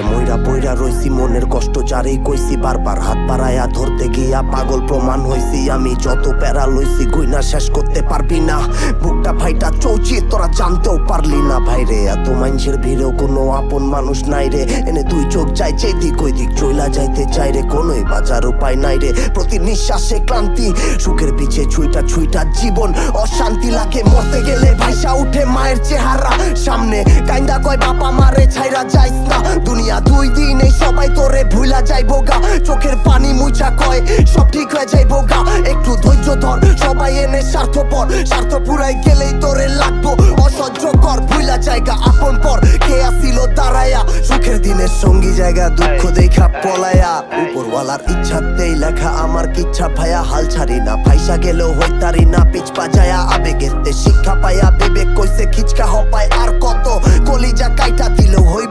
বুকে মইরা পইরা রইছি, মনের কষ্ট যারেই কইছি, বারবার হাত বাড়ায়া ধরতে গিয়া পাগল প্রমাণ হইছি। আমি যত প্যারা লইছি গুইনা শেষ করতে পারবি না, বুকটা ভাইটা চৌচি তোরা জানতেও পারলি না। ভাইরে এত মানুষের ভিড়েও কোনো আপন মানুষ নাই রে, এনে দুই চোখ চাই যেদিক ওই দিক চইলা যাইতে চাই রে, কোনোই বাজার উপায় নাই রে। প্রতি নিঃশ্বাসে ক্লান্তি, সুখের পিছে ছুইটা ছুইটা জীবন অশান্তি লাগে। মরতে গেলে ভাইসা উঠে মায়ের চেহারা সামনে, কাইন্দা কয় বাবা মারে ছাইরা যাইস না, দুনিয়া দুই দিন এই সবাই তোরে ভুলা যাইবো গা। চোখের পানি মুছা কয় সব ঠিক হয়ে যাইবো গা, একটু ধৈর্য ধর, সবাই এনে স্বার্থপর, স্বার্থ পুরাই গেলেই তোরে লাগবো অসহ্য কর। ভুলা জায়গা আপন পর কে আসিল দাঁড়ায়া, সুখের দিনের সঙ্গী জায়গা দুঃখ দেখা পলায়া। উপরওয়ালার ইচ্ছাতেই লেখা আমার কিচ্ছা ভাইয়া, হাল ছাড়ি না, ফাইসা গেলেও হইতারি না পিছ পাজায়া। আবেগেতে শিক্ষা পায়া বিবেক কইছে খিচকা হপায়, আর কত কলিজা কাইটা দিলেও হই